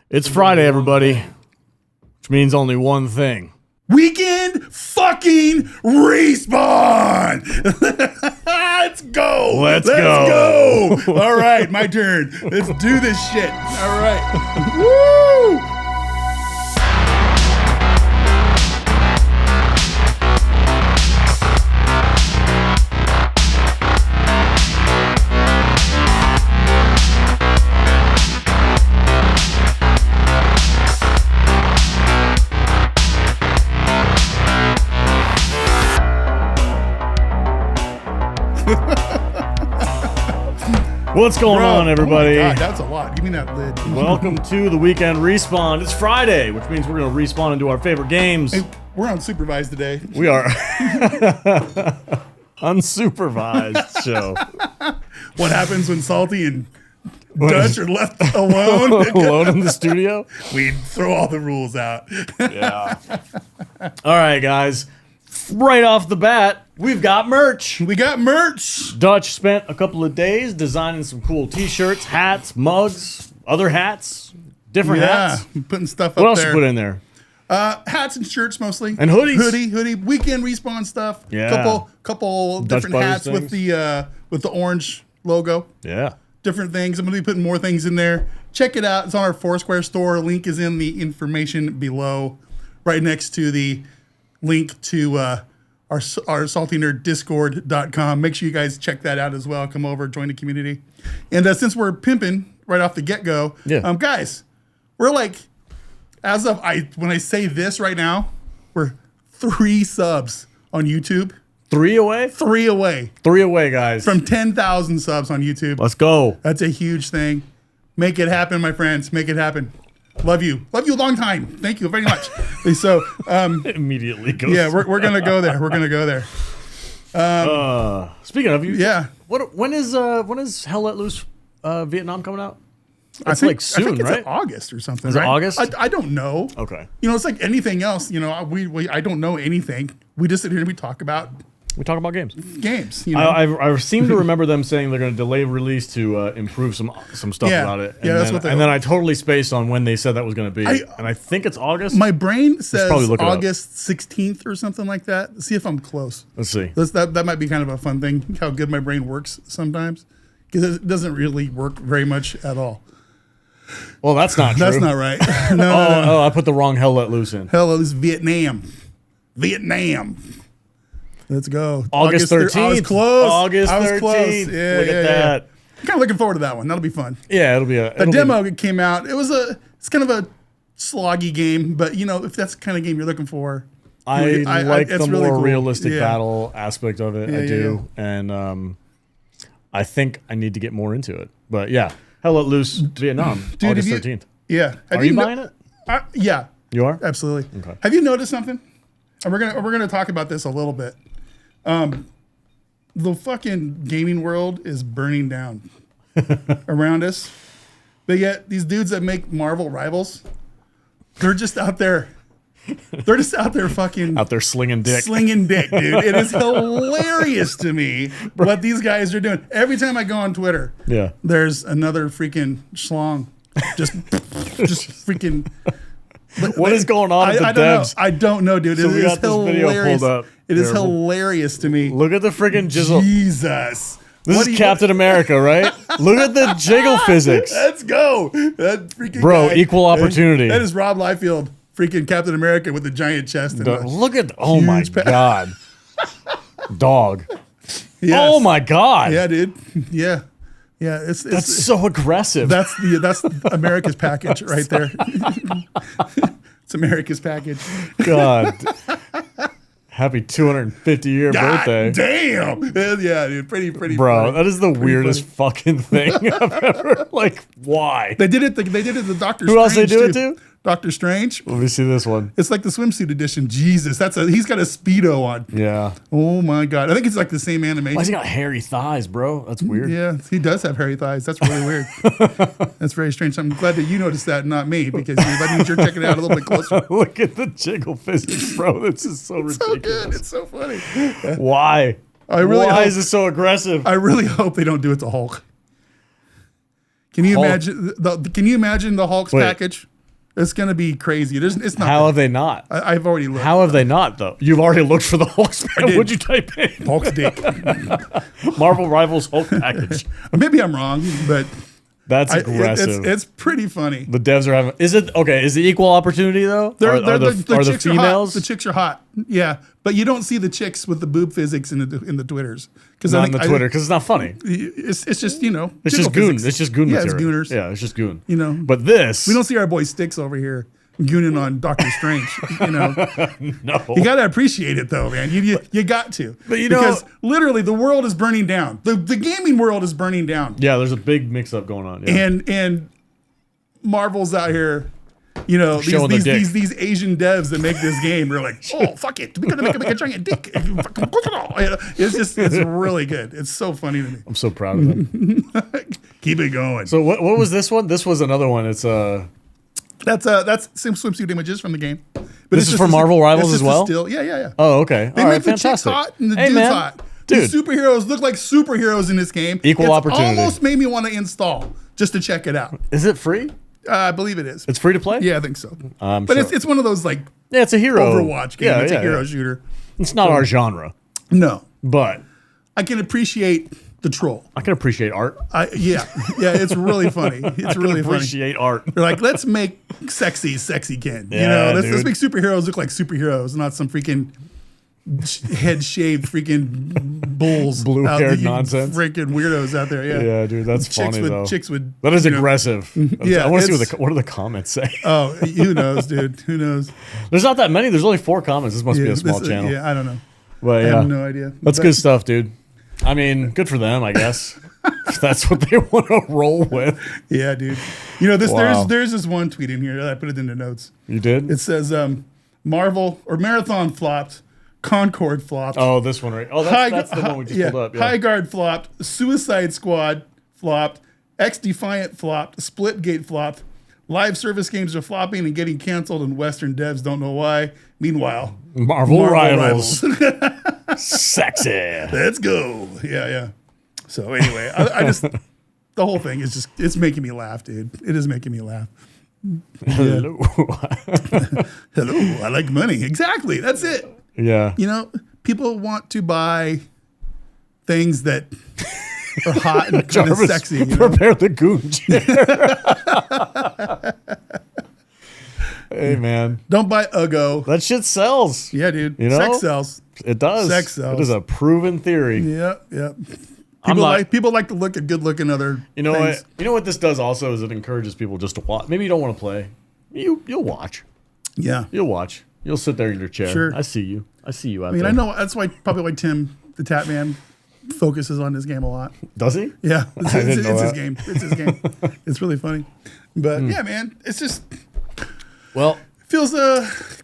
It's Friday, everybody, which means only one thing. Weekend fucking respawn. Let's go. Let's go. All right, my turn. Let's do this shit. All right. Woo! What's going on, everybody? Oh my God, that's a lot. Give me that lid. Welcome to the Weekend Respawn. It's Friday, which means we're going to respawn into our favorite games. Hey, we're unsupervised today. We are. Unsupervised show. What happens when Salty and Dutch are left alone? Alone in the studio? We throw all the rules out. Yeah. All right, guys. Right off the bat, we've got merch. We got merch. Dutch spent a couple of days designing some cool t-shirts, hats, mugs, other hats, different hats. Putting stuff What up else there. you put in there? Hats and shirts mostly. And hoodies. Hoodie. Weekend Respawn stuff. Yeah. Couple different DutchButters hats things. with the orange logo. Yeah. Different things. I'm going to be putting more things in there. Check it out. It's on our Foursquare store. Link is in the information below, right next to the link to our saltynerd.discord.com. Make sure you guys check that out as well. Come over, join the community. And since we're pimping right off the get-go, guys, we're like, when I say this right now, we're 3 subs on YouTube. 3 away? 3 away. 3 away, guys. From 10,000 subs on YouTube. Let's go. That's a huge thing. Make it happen, my friends. Make it happen. Love you. Love you a long time. Thank you very much. So, Immediately goes. yeah, we're going to go there. We're going to go there. Speaking of you, Yeah. when is Hell Let Loose Vietnam coming out? It's I like soon, it's right? in August or something. Is it right? August? I don't know. Okay. You know, it's like anything else. You know, I don't know anything. We just sit here and we talk about We talk about games. games. You know? I seem to remember them saying they're going to delay release to improve some stuff Yeah. about it. And Yeah, that's then, what they and then I totally spaced on when they said that was going to be. And I think it's August. My brain says probably look it up. August 16th or something like that. See if I'm close. Let's see. That might be kind of a fun thing, how good my brain works sometimes. Because it doesn't really work very much at all. Well, that's not true. That's not right. No. Oh, I put the wrong Hell Let Loose in. Hell, it's Vietnam. Let's go. August 13th. I was close. August 13th. I was close. Yeah, Look at that. I'm kind of looking forward to that one. That'll be fun. Yeah, it'll be a The demo came out. It's kind of a sloggy game, but you know, if that's the kind of game you're looking for, I like the it's more really cool. realistic Yeah. battle aspect of it. I do. yeah. And I think I need to get more into it. But yeah, Hell Let Loose Vietnam, Dude, August have you- 13th. Yeah. Are you buying it? Yeah, You are? absolutely. Okay. Have you noticed something? And we're gonna talk about this a little bit. The fucking gaming world is burning down around us. But yet these dudes that make Marvel Rivals, they're just out there. They're just out there fucking Out there slinging dick. slinging dick, dude. It is hilarious to me what these guys are doing. Every time I go on Twitter, Yeah. there's another freaking schlong. Just freaking. What is going on with the I don't devs? know. I don't know, dude. So It we is got this video hilarious. pulled up. It is Here. hilarious to me. Look at the friggin' jizzle. Jesus. This What is Captain America, right? Look at the jiggle physics. Let's go. That freaking Bro, guy. equal opportunity. That is Rob Liefeld, freaking Captain America with the giant chest. And Look at, oh my huge God. Dog. yes. Oh my God. Yeah, dude. Yeah. Yeah. That's so aggressive. That's America's package right there. It's America's package. God. Happy 250-year God birthday. damn. Yeah, dude. Pretty Bro, funny. that is the weirdest fucking thing I've ever, like, why? They did it to Doctor Strange. Who else they do it to? Doctor Strange. Let me see this one. It's like the swimsuit edition. Jesus, he's got a Speedo on. Yeah. Oh my God. I think it's like the same animation. Why's he got hairy thighs, bro? That's weird. Yeah, he does have hairy thighs. That's really weird. That's very strange. I'm glad that you noticed that, not me, because that means you're checking it out a little bit closer. Look at the jiggle physics, bro. This is so ridiculous. So good. It's so funny. Why? Why is it so aggressive? I really hope they don't do it to Hulk. Can you Hulk. imagine? Can you imagine the Hulk's Wait. package? It's going to be crazy. It's not. How have they not? I've already looked. How have they not, though? You've already looked for the Hulk span. What'd you type in? Hulk's dick. Marvel Rivals Hulk package. Maybe I'm wrong, but that's aggressive. It's pretty funny. The devs are having. Is it okay? Is it equal opportunity though? Are the chicks females? Are hot. The chicks are hot. Yeah, but you don't see the chicks with the boob physics in the Twitters because on the Twitter because it's not funny. It's just It's just goon. It's just goon material. It's gooners. Yeah, it's just goon. But this we don't see our boy Sticks over here gooning on Doctor Strange. No, you got to appreciate it though, man. You got to. But because literally the world is burning down. The gaming world is burning down. Yeah, there's a big mix up going on. Yeah. And Marvel's out here. These Asian devs that make this game are like, oh, fuck it. We're going to make a giant dick. It's really good. It's so funny to me. I'm so proud of them. Keep it going. So what was this one? This was another one. It's That's some swimsuit images from the game. But this is for Marvel Rivals as well? Yeah. Oh, okay. They make the chicks hot and the dudes hot. Dude. The superheroes look like superheroes in this game. Equal opportunity. Almost made me want to install just to check it out. Is it free? I believe it is. It's free to play? Yeah, I think so. But sure. it's one of those like it's a hero Overwatch game. It's a hero shooter. It's not our genre. No. But I can appreciate the troll. I can appreciate art. Yeah, it's really funny. It's really funny. Appreciate art. They're like, let's make sexy Ken. Yeah, let's make superheroes look like superheroes, not some freaking head shaved freaking bulls, blue haired nonsense, freaking weirdos out there. Yeah, dude, that's funny though. Chicks would. That is aggressive. Yeah, I want to see what do the comments say. Oh, who knows, dude? Who knows? There's not that many. There's only 4 comments. This must be a small channel. Yeah, I don't know. But I have no idea. That's good stuff, dude. I mean, good for them, I guess. If that's what they want to roll with. Yeah, dude. There's this one tweet in here that I put it in the notes. You did? It says Marvel or Marathon flopped. Concord flopped. Oh, this one, right? Oh, that's the one we just pulled up. Yeah. High Guard flopped. Suicide Squad flopped. X Defiant flopped. Splitgate flopped. Live service games are flopping and getting canceled, and Western devs don't know why. Meanwhile, Marvel Rivals. Sexy. Let's go. Yeah. So anyway, I just the whole thing is just it's making me laugh, dude. It is making me laugh. Hello. Hello. I like money. Exactly. That's it. Yeah. People want to buy things that are hot and kind of sexy. Prepare the goon chair. Hey, man. Don't buy Uggo. That shit sells. Yeah, dude. Sex sells. It does. Sex sells. It is a proven theory. Yeah. People like to look at good-looking other things. You know what this does also is it encourages people just to watch. Maybe you don't want to play. You'll watch. Yeah. You'll watch. You'll sit there in your chair. Sure. I see you out there. I know that's probably why Tim, the Tap Man, focuses on this game a lot. Does he? Yeah. It's his game. It's his game. It's really funny. But yeah, man, it's just it feels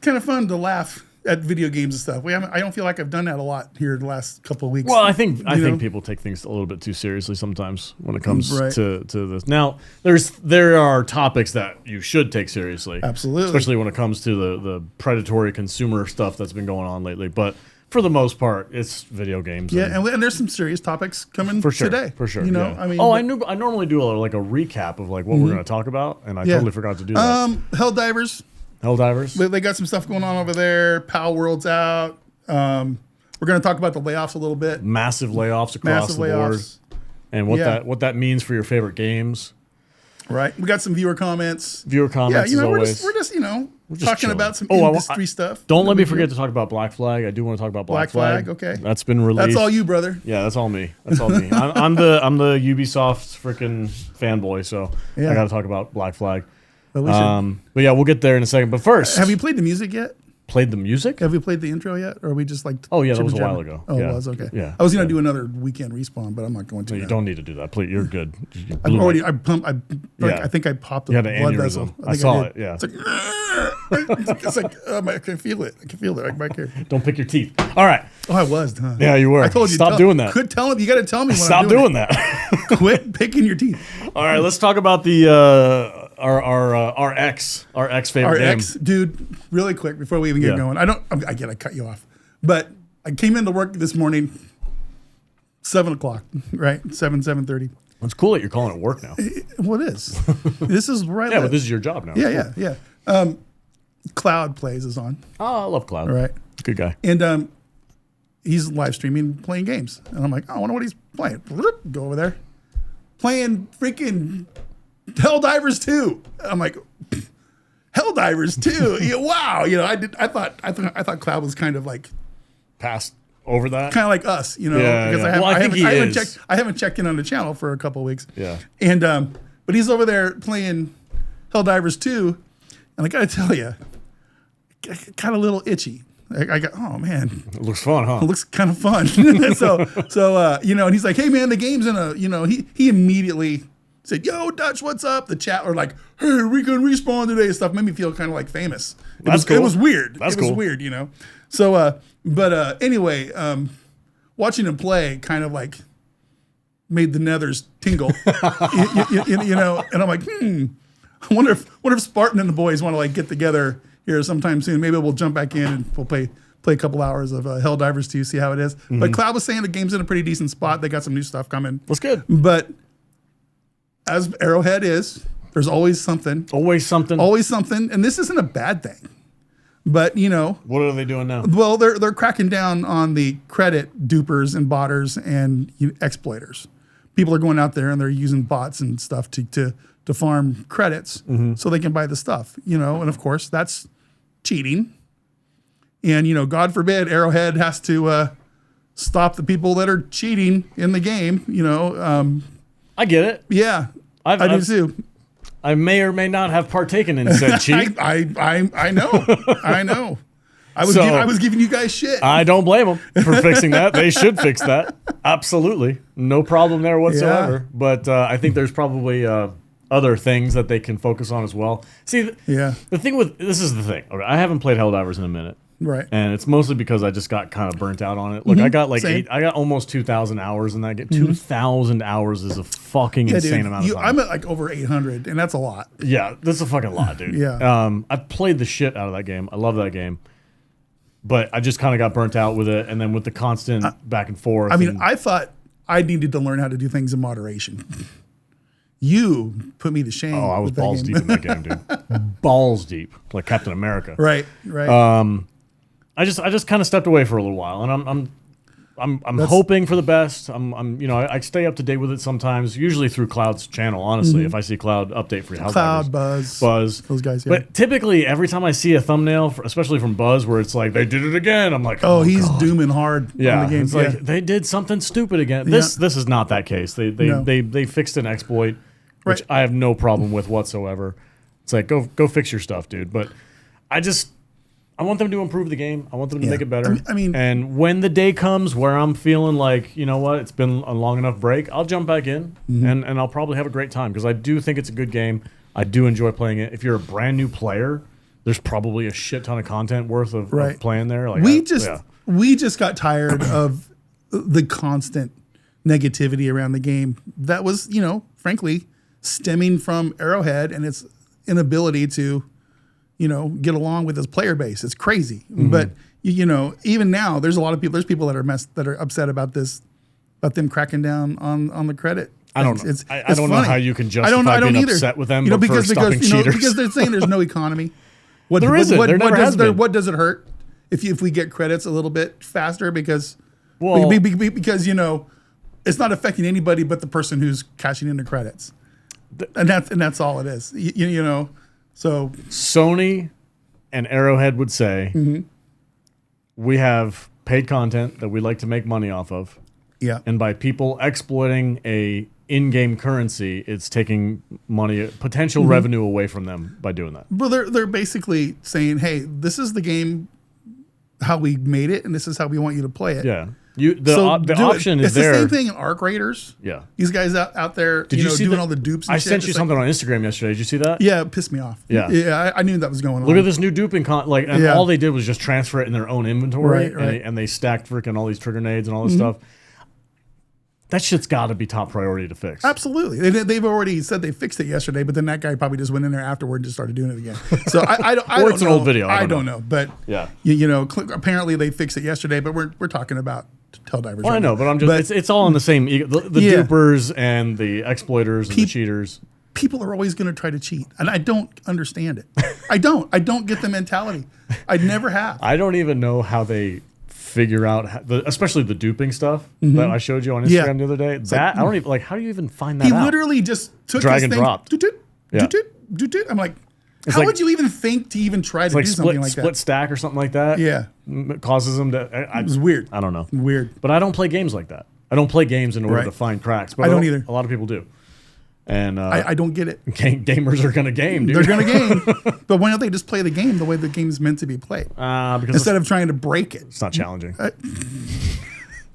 kind of fun to laugh at video games and stuff. I don't feel like I've done that a lot here the last couple of weeks. Well, I think people take things a little bit too seriously sometimes when it comes to this. Now, there are topics that you should take seriously. Absolutely. Especially when it comes to the predatory consumer stuff that's been going on lately. But for the most part, it's video games. Yeah, and there's some serious topics coming today. For sure. I normally do a recap of what we're going to talk about, and I totally forgot to do that. Helldivers. They got some stuff going on over there. Palworld's out. We're going to talk about the layoffs a little bit. Massive layoffs across the board. And what that means for your favorite games. Right. We got some viewer comments. Yeah, as always. We're just talking chilling. about some industry stuff. Don't let me forget to talk about Black Flag. I do want to talk about Black Flag. Okay. That's been released. That's all you, brother. Yeah, that's all me. I'm the Ubisoft freaking fanboy, so I got to talk about Black Flag. But yeah, we'll get there in a second. But first, have you played the music yet? Played the music? Have you played the intro yet, or are we just like? Oh yeah, that was a while ago. Oh, it was okay. Yeah, I was gonna do another weekend respawn, but I'm not going to. No, you don't need to do that. Please, you're good. I think I popped the blood vessel. I saw it. Yeah. It's like I can feel it. Right back here. Don't pick your teeth. All right. Oh, I was. Huh? Yeah, you were. I told you. Stop doing that. Quit telling me. You got to tell me. Stop doing that. Quit picking your teeth. All right, let's talk about the our ex favorite game. Dude. Really quick before we even get going. I cut you off, but I came into work this morning, 7:00, right? 7:30. It's cool that you're calling it work now. Well, it is. This is right. Yeah, but this is your job now. Yeah. Cloud plays is on. Oh, I love Cloud. All right. Good guy. And he's live streaming playing games. And I'm like, I wonder what he's playing. Go over there. Playing freaking Helldivers 2. I'm like, Helldivers 2. Yeah, wow. I thought Cloud was kind of like passed over that. Kind of like us, because I haven't checked in on the channel for a couple of weeks. Yeah. And but he's over there playing Helldivers 2, and I gotta tell you, kind of a little itchy. I got, oh man, it looks fun, huh? It looks kind of fun. so and he's like, hey man, the game's in a, he immediately said, yo, Dutch, what's up? The chat were like, hey, we can respawn today and stuff. Made me feel kind of like famous. It was weird. That's cool. It was weird, So, anyway, watching him play kind of like made the nethers tingle, and I'm like, I wonder if Spartan and the boys want to like get together here sometime soon. Maybe we'll jump back in and we'll play a couple hours of Helldivers 2, see how it is. Mm-hmm. But Cloud was saying the game's in a pretty decent spot. They got some new stuff coming. That's good. But as Arrowhead is, there's always something. Always something. Always something. And this isn't a bad thing. But, what are they doing now? Well, they're cracking down on the credit dupers and botters and exploiters. People are going out there and they're using bots and stuff to farm credits so they can buy the stuff, and of course that's cheating. And, God forbid Arrowhead has to stop the people that are cheating in the game, I get it. Yeah, I do too. I may or may not have partaken in said cheat. I know. I was giving you guys shit. I don't blame them for fixing that. They should fix that. Absolutely. No problem there whatsoever. Yeah. But I think there's probably other things that they can focus on as well. See, the thing with this is the thing. Okay, I haven't played Helldivers in a minute. Right. And it's mostly because I just got kind of burnt out on it. Look, I got I got almost 2,000 hours in that game. 2,000 hours is a fucking insane amount of time. I'm at like over 800, and that's a lot. Yeah, that's a fucking lot, dude. Yeah. I played the shit out of that game. I love that game. But I just kind of got burnt out with it, and then with the constant back and forth. I thought I needed to learn how to do things in moderation. You put me to shame. Oh, I was balls deep in that game, dude. Balls deep, like Captain America. Right. I just kind of stepped away for a little while, and I'm hoping for the best. I stay up to date with it sometimes, usually through Cloud's channel. Honestly, if I see Cloud update for Helldivers. Cloud, Buzz, those guys. Yeah. But typically, every time I see a thumbnail, especially from Buzz, where it's like they did it again, I'm like, oh he's God. dooming hard. Yeah, on the game. It's like they did something stupid again. This is not that case. They fixed an exploit, which I have no problem with whatsoever. It's like go fix your stuff, dude. But I want them to improve the game. I want them to make it better. And when the day comes where I'm feeling like, you know what, it's been a long enough break, I'll jump back in and I'll probably have a great time because I do think it's a good game. I do enjoy playing it. If you're a brand new player, there's probably a shit ton of content worth of playing there. Like we just got tired of the constant negativity around the game that was, frankly, stemming from Arrowhead and its inability to get along with his player base. It's crazy. But even now there's a lot of people, there's people that are upset about them cracking down on the credit. I don't know. I don't know how you can justify being upset with them for stopping cheaters. Because they're saying there's no economy. What does it hurt if we get credits a little bit faster because it's not affecting anybody but the person who's cashing in the credits. And that's all it is. So Sony and Arrowhead would say we have paid content that we like to make money off of. Yeah. And by people exploiting a in-game currency, it's taking money, potential revenue away from them by doing that. Well, they're basically saying, hey, this is the game how we made it, and this is how we want you to play it. Yeah. The option is there. It's the same thing in Arc Raiders. Yeah. These guys out there, doing all the dupes and I shit. sent you something on Instagram yesterday. Did you see that? Yeah, it pissed me off. Yeah. I knew that was going on. Look at this new duping all they did was just transfer it in their own inventory, and they stacked freaking all these trigger nades and all this stuff. That shit's got to be top priority to fix. Absolutely. They've already said they fixed it yesterday, but then that guy probably just went in there afterward and just started doing it again. So I don't know. It's an old video. I don't know. But yeah, apparently they fixed it yesterday, but we're talking about Helldivers. Well, I know, but I'm just it's all in the same the dupers and the exploiters and the cheaters. people are always going to try to cheat, and I don't understand it. I don't get the mentality. I never have. I don't even know how they figure out, especially the duping stuff that I showed you on Instagram the other day. I don't even how do you even find that out? He literally just took drag his and thing, dropped. I'm like, how would you even think to even try to do something like that? Split stack or something like that. Yeah, causes them to. It was weird. I don't know. Weird. But I don't play games like that. I don't play games in order to find cracks. But I don't either. A lot of people do. And I don't get it. Gamers are going to game, dude. They're going to game. But why don't they just play the game the way the game is meant to be played? Because instead of trying to break it. It's not challenging.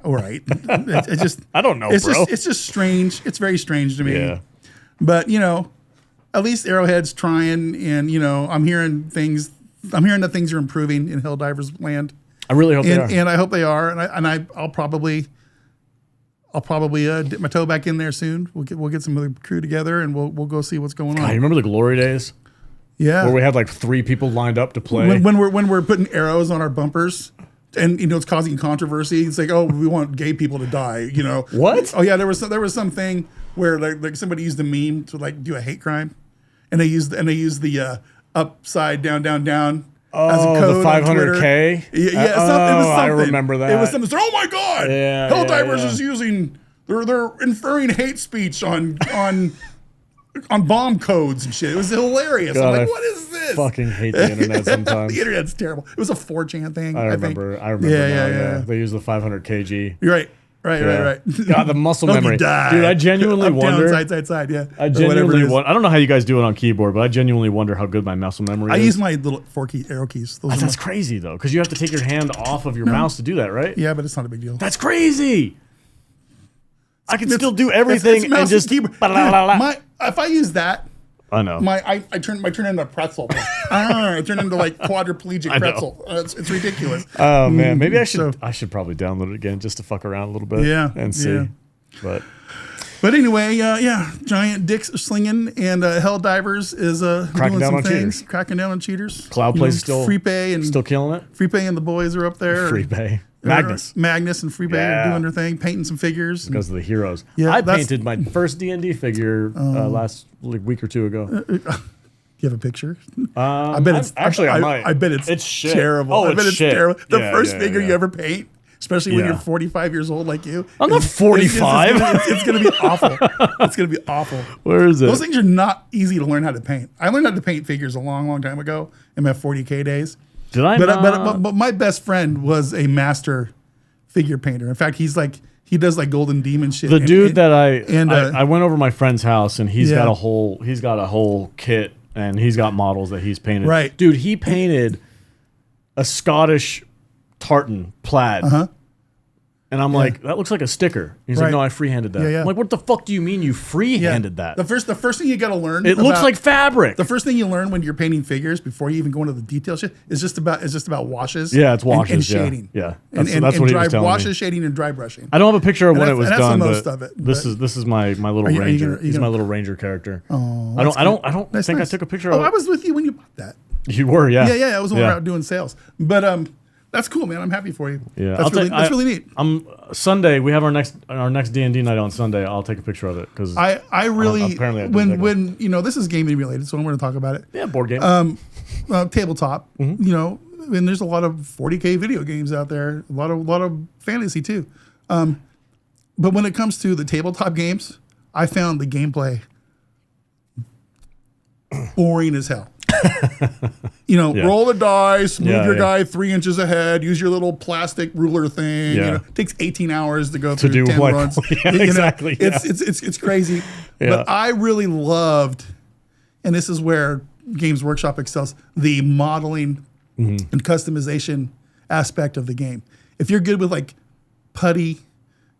All right. It just, I don't know, bro. It's just strange. It's very strange to me. Yeah. But, at least Arrowhead's trying, and, I'm hearing that things are improving in Helldivers land. I really hope they are. And I hope they are. And I'll probably dip my toe back in there soon. We'll get some other crew together, and we'll go see what's going on. You remember the glory days? Yeah, where we had like 3 people lined up to play. When we're putting arrows on our bumpers, and it's causing controversy. It's like, oh, we want gay people to die. What? Oh yeah, there was something where like somebody used a meme to like do a hate crime, and they used the upside down as a code, the 500K? Yeah, it was something. I remember that. It was something. Oh my God! Yeah, Helldivers is using. They're inferring hate speech on bomb codes and shit. It was hilarious. God, I'm like, what is this? Fucking hate the internet sometimes. The internet's terrible. It was a 4chan thing. I remember. Yeah. They use the 500 kg. You're right. Right. God, the muscle memory, dude. I genuinely wonder. Down, side. Yeah. I genuinely wonder. I don't know how you guys do it on keyboard, but I genuinely wonder how good my muscle memory is. I use my little 4 key arrow keys. That's crazy though, because you have to take your hand off of your mouse to do that, right? Yeah, but it's not a big deal. That's crazy. I can still do everything and just. If I use that, I know. I turn into a pretzel. I turn into like quadriplegic pretzel. It's ridiculous. Oh man, maybe I should probably download it again just to fuck around a little bit. And see. Yeah. But anyway, giant dicks are slinging, and Helldivers is cracking doing down some on things, cheaters. Cracking down on cheaters. Cloud Play's still Free Pay and still killing it. Free Pay and the boys are up there. Free Pay. Magnus and Free Pay are doing their thing, painting some figures because of the heroes. Yeah, I painted my first D&D figure last week or two ago. You have a picture? I bet it's I might. I bet it's shit. Terrible. Oh, I bet it's terrible. The first figure you ever paint, especially when you're 45 years old like you. I'm not 45. It's going to be awful. It's going to be awful. Where is it? Those things are not easy to learn how to paint. I learned how to paint figures a long, long time ago in my 40K days. Did I? But my best friend was a master figure painter. In fact, he does like Golden Demon shit. The dude that I went over to my friend's house, and he's got a whole kit, and he's got models that he's painted. Right, dude. He painted a Scottish tartan plaid. And I'm like, that looks like a sticker. He's like, no, I freehanded that. I'm like, what the fuck do you mean you freehanded that? The first thing you got to learn. It looks like fabric. The first thing you learn when you're painting figures before you even go into the detail shit is just about washes. Yeah, it's washes and shading. Yeah, that's what he was telling me. Shading, and dry brushing. I don't have a picture of when it was done, but most of it. This is my little ranger. He's my little ranger character. Oh, I don't think I took a picture of it. I was with you when you bought that. You were, yeah. Yeah. I was when we were out doing sales, but that's cool, man. I'm happy for you. Yeah, that's really neat. Sunday. We have our next D&D night on Sunday. I'll take a picture of it because I really apparently when this is gaming related, so I'm going to talk about it. Yeah, board game. Tabletop. And there's a lot of 40K video games out there. A lot of fantasy too. But when it comes to the tabletop games, I found the gameplay boring as hell. Roll the dice, move your guy 3 inches ahead, use your little plastic ruler thing. It takes 18 hours to go through 10 runs. Exactly. It's crazy. But I really loved, and this is where Games Workshop excels, the modeling and customization aspect of the game. If you're good with like putty,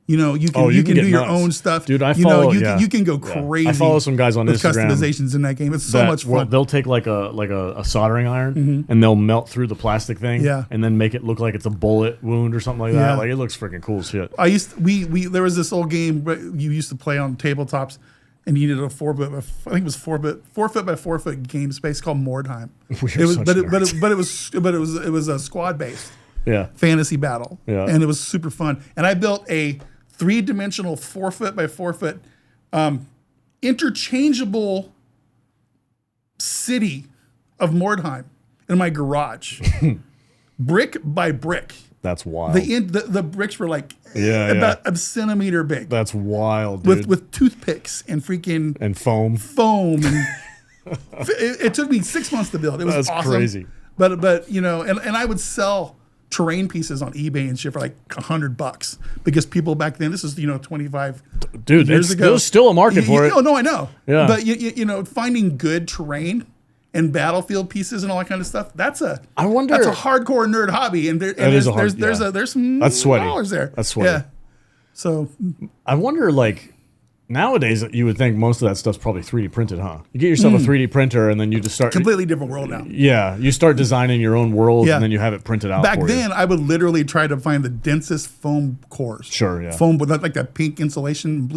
you can do your own stuff. Dude, I follow. You can go crazy. I follow some guys on Instagram. Customizations in that game. It's so much fun. They'll take like a soldering iron and they'll melt through the plastic thing and then make it look like it's a bullet wound or something like that. Like it looks freaking cool as shit. There was this old game you used to play on tabletops, and you needed a 4 foot by 4 foot game space called Mordheim. It was a squad based fantasy battle. And it was super fun. And I built a 3-dimensional 4 foot by 4 foot interchangeable city of Mordheim in my garage, brick by brick. That's wild. The bricks were like about a centimeter big. That's wild, dude. With toothpicks and freaking and foam. And it took me 6 months to build. It was awesome. Crazy. But you know, and I would sell terrain pieces on eBay and shit for like $100 because people back then, this is 25 years ago. There's still a market for it. No, I know. Yeah. But you know, finding good terrain and battlefield pieces and all that kind of stuff, that's a hardcore nerd hobby, and there's some that's sweaty. dollars there. That's sweaty. Yeah. So I wonder, like, nowadays you would think most of that stuff's probably 3D printed, huh? You get yourself a 3D printer and then you just start completely different world now. Yeah, you start designing your own world and then you have it printed out. Back then, I would literally try to find the densest foam cores. Sure, yeah. Foam with like that pink insulation,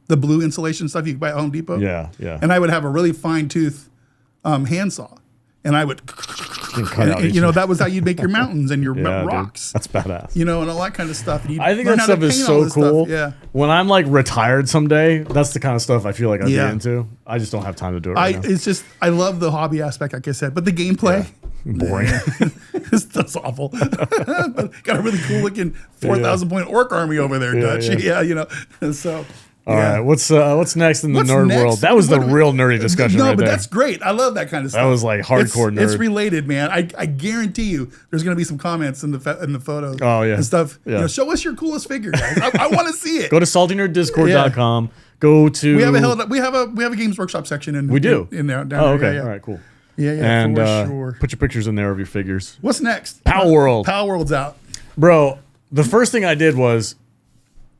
the blue insulation stuff you can buy at Home Depot. Yeah, yeah. And I would have a really fine tooth handsaw, and I would cut out that was how you'd make your mountains and your rocks. Dude, that's badass. You know, and all that kind of stuff. And I think that stuff is so cool. Yeah. When I'm like retired someday, that's the kind of stuff I feel like I'd be into. I just don't have time to do it right now. It's just, I love the hobby aspect, like I said, but the gameplay. Boring. That's awful. But got a really cool looking 4,000 point orc army over there, Dutch. Yeah, you know. So all right, what's next in the nerd world? That was the real nerdy discussion. No, right but there. that's great. I love that kind of stuff. That was like hardcore nerd. It's related, man. I guarantee you, there's going to be some comments in the photos. Oh yeah, and stuff. Yeah. You know, show us your coolest figure, guys. I want to see it. Go to saltynerddiscord.com. Go to we have a Games Workshop section in we do in there. Down oh there. okay, Yeah. all right, cool. Yeah, and for sure. Put your pictures in there of your figures. What's next? Palworld. Palworld's out, bro. The first thing I did was,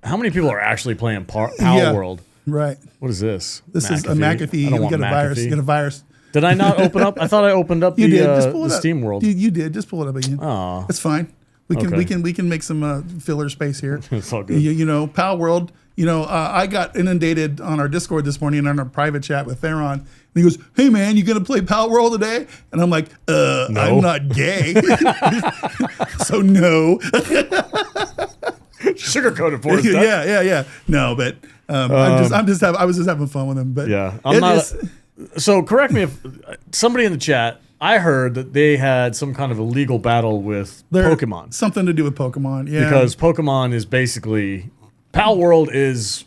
how many people are actually playing Palworld? Right. What is this? This is a McAfee. You get a virus. You get a virus. Did I not open up? I thought I opened up the Steam world. You did. Just pull it up again. Oh, it's fine. We can make some filler space here. It's all good. You know, Palworld. You know, I got inundated on our Discord this morning on our private chat with Theron. And he goes, "Hey man, you gonna play Palworld today?" And I'm like, "No. I'm not gay, so no." Sugarcoated for us. Yeah. No, but I was just having fun with him. But yeah, I'm not. So correct me if somebody in the chat. I heard that they had some kind of illegal battle with Pokemon. Something to do with Pokemon, yeah. Because Pokemon is basically Palworld is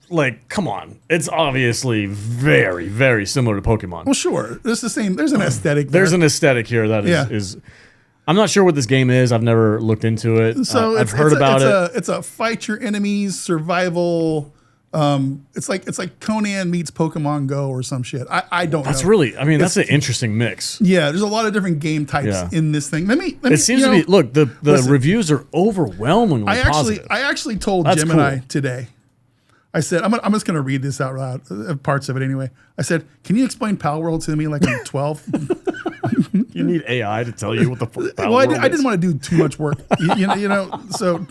like, come on, it's obviously very, very similar to Pokemon. Well, sure, there's the same. There's an aesthetic. There's an aesthetic here that is. I'm not sure what this game is. I've never looked into it. So I've heard about it. It's a fight your enemies survival. It's like Conan meets Pokemon Go or some shit. I don't know. That's really. I mean, that's an interesting mix. Yeah, there's a lot of different game types in this thing. Let me. It seems to be. Look, the reviews are overwhelmingly positive. I actually told Gemini today. I said, I'm just going to read this out loud, parts of it anyway. I said, "Can you explain Palworld to me like I'm 12?" You need AI to tell you what the fuck. Well, I didn't want to do too much work, you know. So,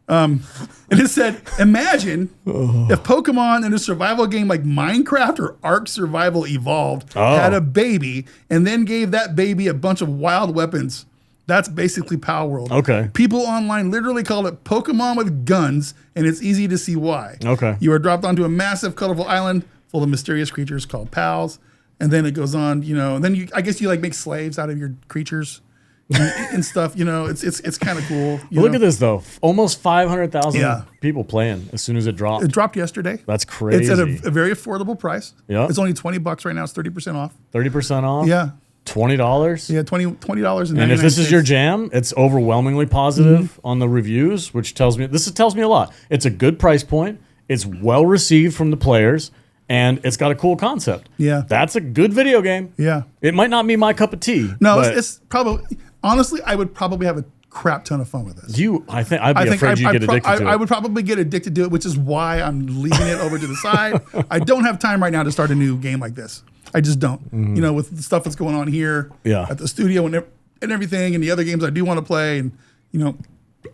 and it said, "Imagine if Pokemon in a survival game like Minecraft or Ark Survival Evolved had a baby and then gave that baby a bunch of wild weapons. That's basically Palworld. Okay. People online literally call it Pokemon with guns, and it's easy to see why. Okay. You are dropped onto a massive, colorful island full of mysterious creatures called pals." And then it goes on, you know. And then I guess you like make slaves out of your creatures and stuff. You know, it's kind of cool. Look at this though, almost 500,000 people playing as soon as it dropped. It dropped yesterday. That's crazy. It's at a very affordable price. Yeah, it's only $20 right now. It's 30% off. 30% off. Yeah. $20. Yeah, $20. And if this is your jam, it's overwhelmingly positive on the reviews, which tells me a lot. It's a good price point. It's well received from the players. And it's got a cool concept. Yeah. That's a good video game. Yeah. It might not be my cup of tea. No, it's probably, honestly, I would probably have a crap ton of fun with this. I'd be afraid you'd get addicted to it. I would probably get addicted to it, which is why I'm leaving it over to the side. I don't have time right now to start a new game like this. I just don't. You know, with the stuff that's going on here at the studio and everything and the other games I do want to play and, you know,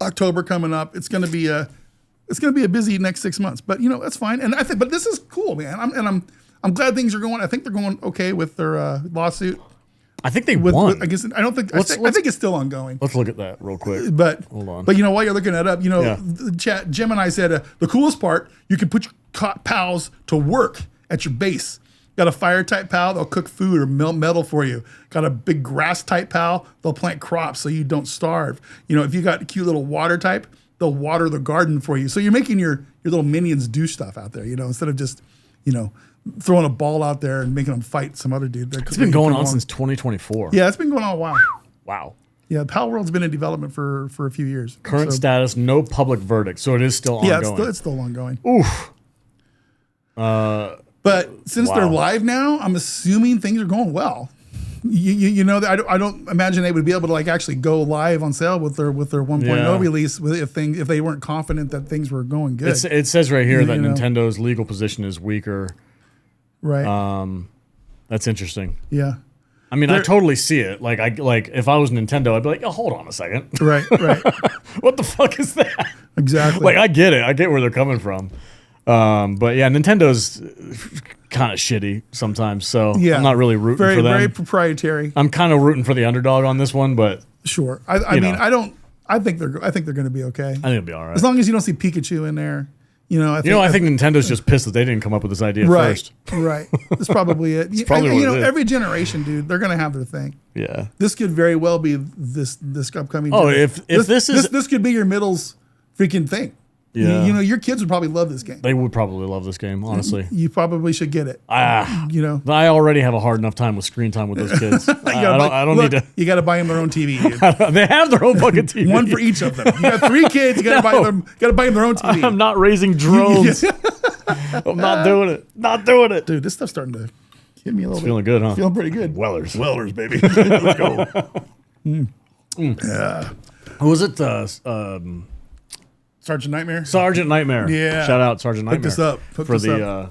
October coming up, it's going to be a busy next 6 months, but you know that's fine. And but this is cool, man. I'm glad things are going. I think they're going okay with their lawsuit. I think they won. I guess I don't think. I think it's still ongoing. Let's look at that real quick. But hold on. But you know, while you're looking that up, you know, the chat Gemini said the coolest part, you can put pals to work at your base. Got a fire type pal, they'll cook food or melt metal for you. Got a big grass type pal, they'll plant crops so you don't starve. You know, if you got a cute little water type, they'll water the garden for you. So you're making your little minions do stuff out there, you know, instead of just, you know, throwing a ball out there and making them fight some other dude. It's been going on since 2024. Yeah, it's been going on a while. Wow. Yeah, Palworld's been in development for a few years. Current status, no public verdict, so it is still ongoing. Yeah, it's still ongoing. Oof. But since they're live now, I'm assuming things are going well. You know, I don't imagine they would be able to like actually go live on sale with their 1.0 release if they weren't confident that things were going good. It says right here that Nintendo's legal position is weaker. Right. That's interesting. Yeah. I mean, I totally see it. Like if I was Nintendo, I'd be like, oh, hold on a second. Right. What the fuck is that? Exactly. Like, I get it. I get where they're coming from. But yeah, Nintendo's kind of shitty sometimes, so I'm not really rooting for them. Very proprietary. I'm kind of rooting for the underdog on this one, but sure. I mean, I think they're going to be okay. I think it'll be all right as long as you don't see Pikachu in there. You know, I think Nintendo's just pissed that they didn't come up with this idea first. Right. That's probably it. It's probably what it is. Every generation, dude, they're going to have their thing. Yeah. This could very well be this upcoming. Oh, if this could be your middle's freaking thing. Yeah. You know, your kids would probably love this game. They would probably love this game, honestly. You probably should get it. You know, I already have a hard enough time with screen time with those kids. I don't need to. You got to buy them their own TV. Dude. They have their own fucking TV. One for each of them. You got 3 kids. You got to buy them. Got to buy them their own TV. I'm not raising drones. I'm not doing it. Not doing it. Dude, this stuff's starting to hit me a little bit. Feeling good, huh? Feeling pretty good. Wellers, baby. Let's go. Yeah. Who was it? Sergeant Nightmare? Sergeant Nightmare. Yeah. Shout out Sergeant Nightmare. Hook this up. For the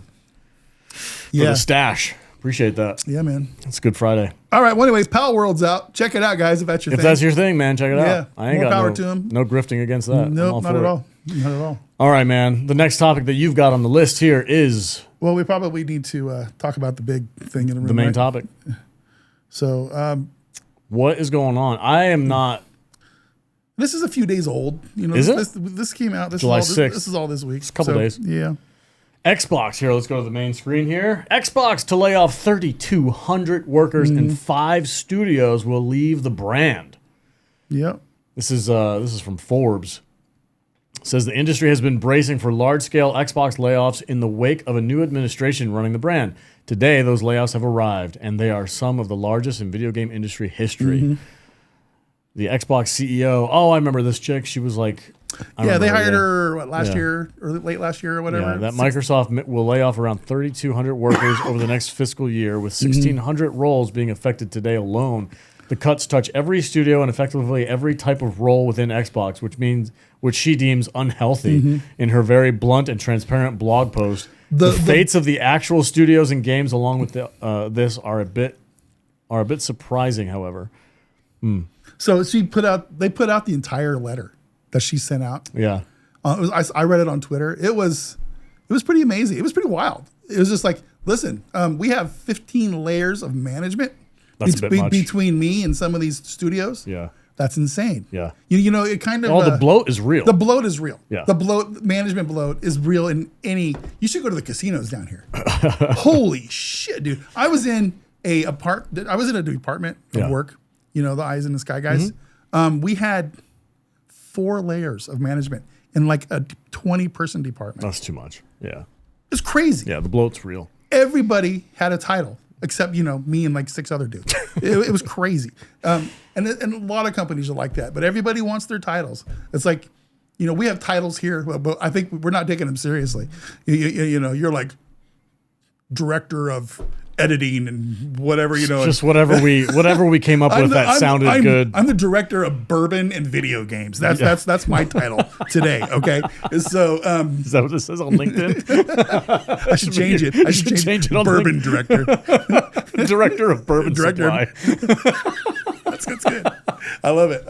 stash. Appreciate that. Yeah, man. It's Good Friday. All right. Well, anyways, Palworld's out. Check it out, guys, if that's your thing. If that's your thing, man, check it out. I ain't more got power to him. No grifting against that. Nope, not at all. Not at all. All right, man. The next topic that you've got on the list here is... Well, we probably need to talk about the big thing in the room. The main topic. So... what is going on? I am not... This is a few days old. You know, is it? This came out. July 6th. This is all this week. It's a couple days. Yeah. Xbox here. Let's go to the main screen here. Xbox to lay off 3,200 workers and 5 studios will leave the brand. Yep. This is from Forbes. It says the industry has been bracing for large-scale Xbox layoffs in the wake of a new administration running the brand. Today, those layoffs have arrived, and they are some of the largest in video game industry history. The Xbox CEO, I remember this chick. She was like... they hired her last year or late last year or whatever. Yeah, that Microsoft will lay off around 3,200 workers over the next fiscal year, with 1,600 roles being affected today alone. The cuts touch every studio and effectively every type of role within Xbox, which she deems unhealthy. In her very blunt and transparent blog post, the fates of the actual studios and games, along with this, are a bit surprising. However, so they put out the entire letter that she sent out. Yeah, I read it on Twitter. It was pretty amazing. It was pretty wild. It was just like, listen, we have 15 layers of management between me and some of these studios. Yeah, that's insane. Yeah, you know, it kind of the bloat is real. The bloat is real. Yeah, the management bloat is real in any. You should go to the casinos down here. Holy shit, dude! I was in a department of work. You know, the eyes in the sky guys. We had 4 layers of management in like a 20-person department. That's too much. Yeah. It's crazy. Yeah, the bloat's real. Everybody had a title except, you know, me and like 6 other dudes. it was crazy. And a lot of companies are like that, but everybody wants their titles. It's like, you know, we have titles here, but I think we're not taking them seriously. You know, you're like director of editing and whatever, you know. Just whatever we came up with that sounded good. I'm the director of bourbon and video games. That's my title today. Okay, so is that what this says on LinkedIn? I should change it. I should change it on bourbon director. Director of bourbon supply. That's good. I love it.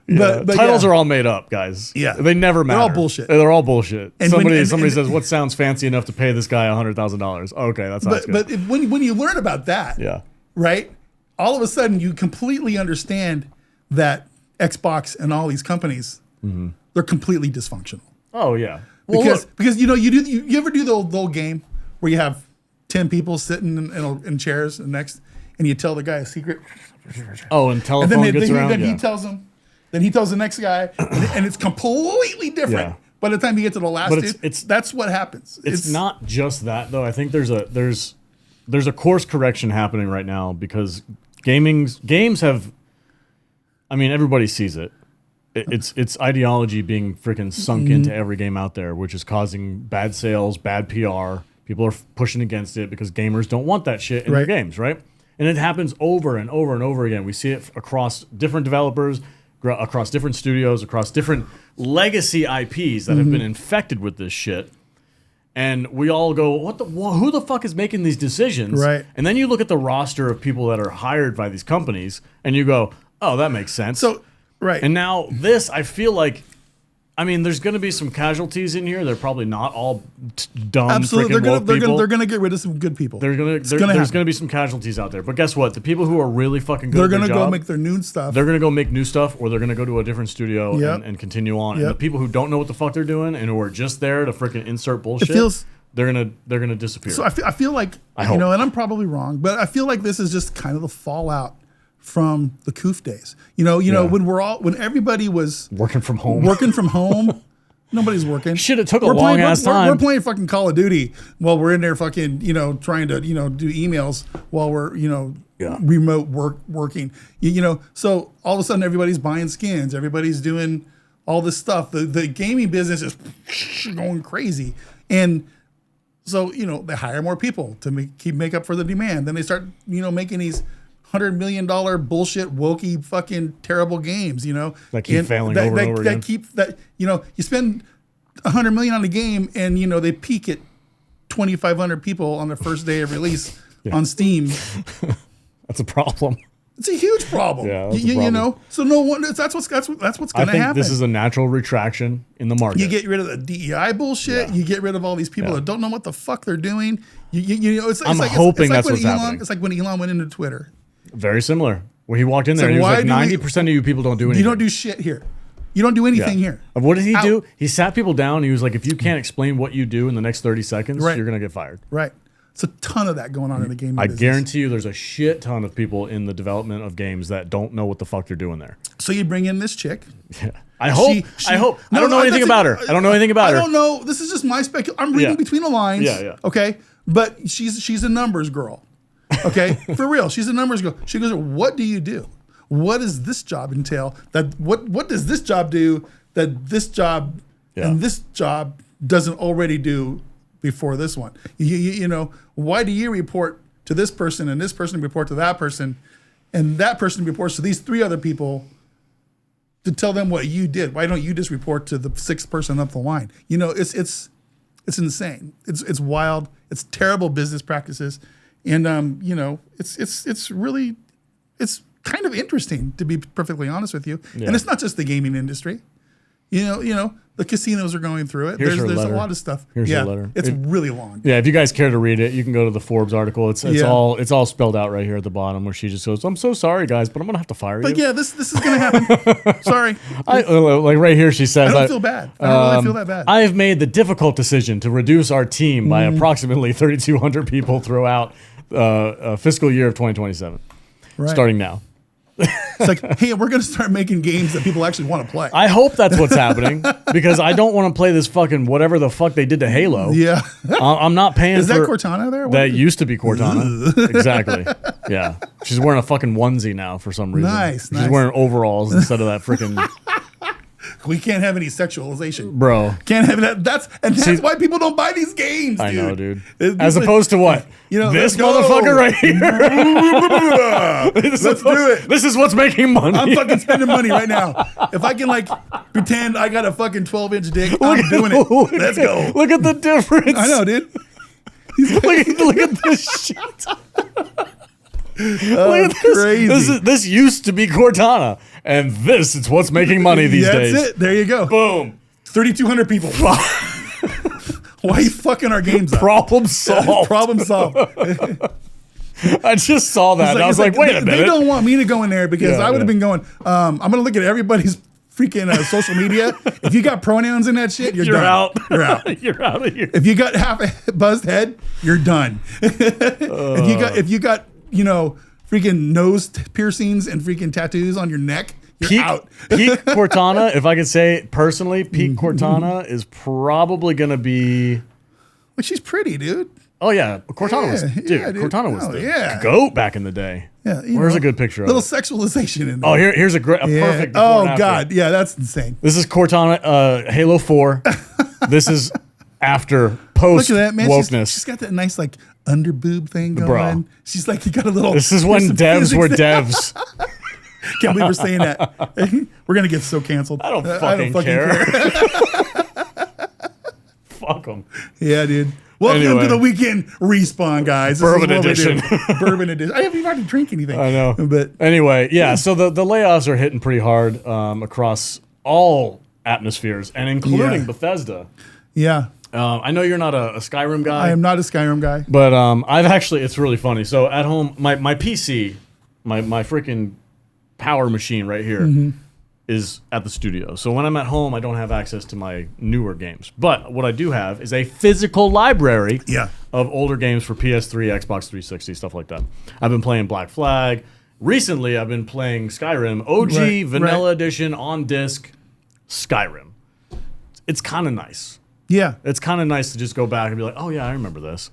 Yeah. But titles are all made up, guys. Yeah, they never matter. They're all bullshit. They're all bullshit. And somebody says, "What sounds fancy enough to pay this guy $100,000?" Okay, that sounds good. But when you learn about that, right, all of a sudden you completely understand that Xbox and all these companies, they're completely dysfunctional. Oh yeah. Because you ever do the old game where you have 10 people sitting in chairs next, and you tell the guy a secret. Oh, and telephone gets around. Then he tells him. Then he tells the next guy, and it's completely different. Yeah. By the time you get to the last dude, that's what happens. It's not just that though. I think there's a course correction happening right now because games have. I mean, everybody sees it. It's ideology being freaking sunk into every game out there, which is causing bad sales, bad PR. People are pushing against it because gamers don't want that shit in their games, right? And it happens over and over and over again. We see it across different developers, across different studios, across different legacy IPs that have been infected with this shit. And we all go, who the fuck is making these decisions? Right. And then you look at the roster of people that are hired by these companies, and you go, oh, that makes sense. So, right. And now this, I feel like, I mean, there's going to be some casualties in here. They're probably not all dumb, freaking woke people. They're going to get rid of some good people. There's going to be some casualties out there. But guess what? The people who are really fucking good at their job, they're going to go make their new stuff. They're going to go make new stuff, or they're going to go to a different studio and continue on. And the people who don't know what the fuck they're doing and who are just there to freaking insert bullshit, they're gonna disappear. So I feel like, and I'm probably wrong, but I feel like this is just kind of the fallout from the COOF days. When everybody was working from home. Nobody's working. Shit, it took a long ass time. We're playing fucking Call of Duty while we're in there fucking, trying to, do emails while we're, remote working. So all of a sudden everybody's buying skins. Everybody's doing all this stuff. The gaming business is going crazy. And so, they hire more people to make up for the demand. Then they start, making these $100 million bullshit, wokey, fucking terrible games, that keep failing over and over again. You spend $100 million on a game, and they peak at 2,500 people on the first day of release on Steam. That's a problem. It's a huge problem. Yeah, that's a problem. So no wonder that's what's going to happen. I think this is a natural retraction in the market. You get rid of the DEI bullshit. You get rid of all these people that don't know what the fuck they're doing. I'm hoping that's what's happening. It's like when Elon went into Twitter. Very similar. When he walked in there, and he was like, 90% of you people don't do anything. You don't do shit here. You don't do anything here. What did he do? He sat people down. And he was like, if you can't explain what you do in the next 30 seconds, you're going to get fired. Right. It's a ton of that going on in the gaming business. I guarantee you there's a shit ton of people in the development of games that don't know what the fuck they're doing there. So you bring in this chick. Yeah. I hope. I don't know anything about her. I don't know anything about her. I don't know. This is just my speculation. I'm reading between the lines. Yeah. Okay. But she's a numbers girl. Okay. For real. She's a numbers girl. She goes, what do you do? What does this job entail? What does this job do that this job and this job doesn't already do before this one? Why do you report to this person and this person report to that person and that person reports to these three other people to tell them what you did? Why don't you just report to the sixth person up the line? It's insane. It's wild. It's terrible business practices. And it's really kind of interesting, to be perfectly honest with you. Yeah. And it's not just the gaming industry. The casinos are going through it. There's a lot of stuff. Here's her letter. It's really long. Yeah, if you guys care to read it, you can go to the Forbes article. It's all spelled out right here at the bottom, where she just goes, "I'm so sorry, guys, but I'm gonna have to fire you." But yeah, this is gonna happen. Sorry. Like right here, she says, "I don't feel bad. I don't really feel that bad." I have made the difficult decicision to reduce our team by approximately 3,200 people throughout fiscal year of 2027, starting now. It's like, hey, we're going to start making games that people actually want to play. I hope that's what's happening, because I don't want to play this fucking whatever the fuck they did to Halo. Yeah. I'm not paying Is that Cortana there? That used to be Cortana. Exactly. Yeah. She's wearing a fucking onesie now for some reason. Nice. She's wearing overalls instead of that freaking... We can't have any sexualization, bro. Can't have that. That's why people don't buy these games. I know, dude. As opposed to what? This motherfucker right here. Let's do it. This is what's making money. I'm fucking spending money right now. If I can pretend I got a fucking 12-inch dick, I'm doing it. Let's go. Look at the difference. I know, dude. Look at this shit. Look at crazy. This used to be Cortana, and this is what's making money these days. That's it. There you go. Boom. 3,200 people. Why are you fucking our games up? Problem solved. Problem solved. I just saw that, and I was like, wait a minute. They don't want me to go in there, because I would have been going, I'm going to look at everybody's freaking social media, if you got pronouns in that shit, you're done. Out. You're out. You're out of here. If you got half a buzzed head, you're done. If you got freaking nose piercings and freaking tattoos on your neck, you're out. Peak Cortana, if I could say personally, Peak Cortana is probably gonna be. Well, she's pretty, dude. Oh yeah, Cortana was Cortana was the goat back in the day. Yeah, where's a good picture of little it? sexualization in there. Oh, here's a perfect. Oh God, yeah, that's insane. This is Cortana, Halo 4. This is after post Look at that, man. wokeness. She's got that nice like under boob thing going. Bro. She's like, you got a little. This is when devs were devs. Can't believe we're saying that. We're gonna get so canceled. I don't fucking care. Fuck them. Yeah, dude. Welcome to the weekend respawn, guys. Bourbon edition. Bourbon edition. I haven't even had to drink anything. I know. But anyway, yeah. So the layoffs are hitting pretty hard across all atmospheres, and including Bethesda. Yeah. I know you're not a Skyrim guy. I am not a Skyrim guy. But I've actually, it's really funny. So at home, my PC, my freaking power machine right here is at the studio. So when I'm at home, I don't have access to my newer games. But what I do have is a physical library of older games for PS3, Xbox 360, stuff like that. I've been playing Black Flag. Recently, I've been playing Skyrim, OG Vanilla Edition on disc, Skyrim. It's kind of nice. Yeah. It's kind of nice to just go back and be like, oh yeah, I remember this.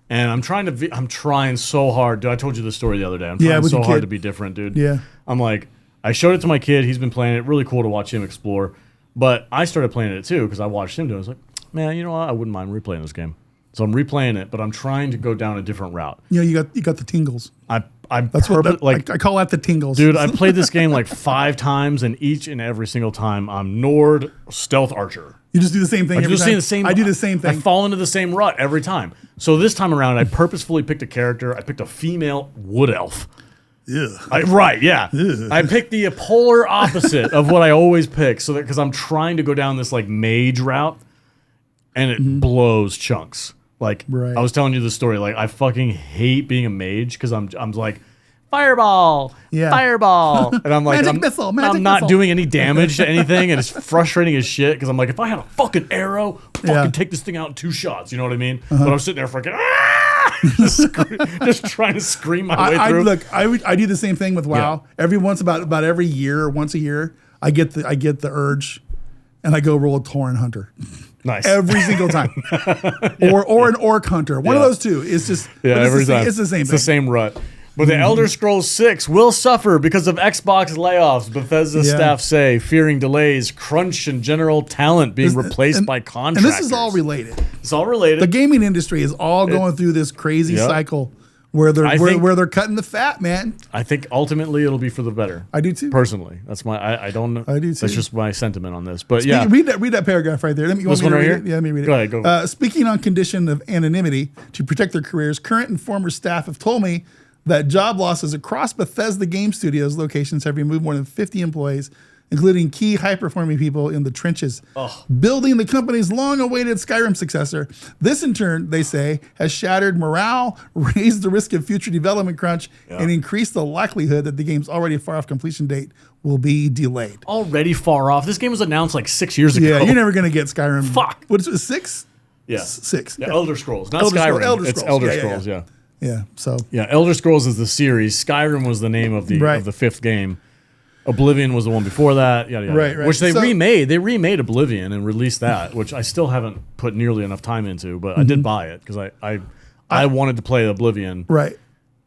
And I'm trying so hard. Dude, I told you this story the other day. I'm trying so hard to be different, dude. Yeah. I'm like, I showed it to my kid. He's been playing it. Really cool to watch him explore. But I started playing it too because I watched him do it. I was like, man, you know what? I wouldn't mind replaying this game. So I'm replaying it, but I'm trying to go down a different route. You got the tingles. That's what I call that the tingles. Dude, I played this game like 5 times, and each and every single time I'm Nord Stealth Archer. You just do the same thing every time? I do the same thing. I fall into the same rut every time. So this time around, I purposefully picked a character. I picked a female wood elf. Right, yeah. I picked the polar opposite of what I always pick, so that because I'm trying to go down this like mage route, and it blows chunks. Like I was telling you the story, like I fucking hate being a mage because I'm like fireball, fireball, and I'm like magic missile. I'm not doing any damage to anything, and it's frustrating as shit because I'm like if I had a fucking arrow, fucking take this thing out in 2 shots. You know what I mean? But I'm sitting there fucking. Just trying to scream my way through. Look, I do the same thing with WoW. Every once about every year, once a year, I get the urge, and I go roll a Tauren hunter. Nice. Every single time, or an orc hunter. One of those two. It's just every time. It's the same thing. It's the same rut. But the Elder Scrolls 6 will suffer because of Xbox layoffs, Bethesda staff say, fearing delays, crunch, and general talent being replaced by contractors. And this is all related. It's all related. The gaming industry is all going through this crazy cycle where they're cutting the fat, man. I think ultimately it'll be for the better. I do too. Personally, that's my. I don't know. I do too. That's just my sentiment on this. But read that paragraph right there. This one right here. Yeah, let me read it. Go ahead. Go. Speaking on condition of anonymity to protect their careers, current and former staff have told me that job losses across Bethesda Game Studios locations have removed more than 50 employees, including key high-performing people in the trenches, building the company's long-awaited Skyrim successor. This, in turn, they say, has shattered morale, raised the risk of future development crunch, and increased the likelihood that the game's already far off completion date will be delayed. Already far off? This game was announced like 6 years ago. Yeah, you're never going to get Skyrim. Fuck. What is it, 6? Yeah. 6. Yeah, Elder Scrolls, not Skyrim. It's Elder Scrolls, yeah. Yeah. So Elder Scrolls is the series. Skyrim was the name of the 5th game. Oblivion was the one before that. Yada yada. Right. Which they remade. They remade Oblivion and released that, which I still haven't put nearly enough time into. But I did buy it because I wanted to play Oblivion. Right.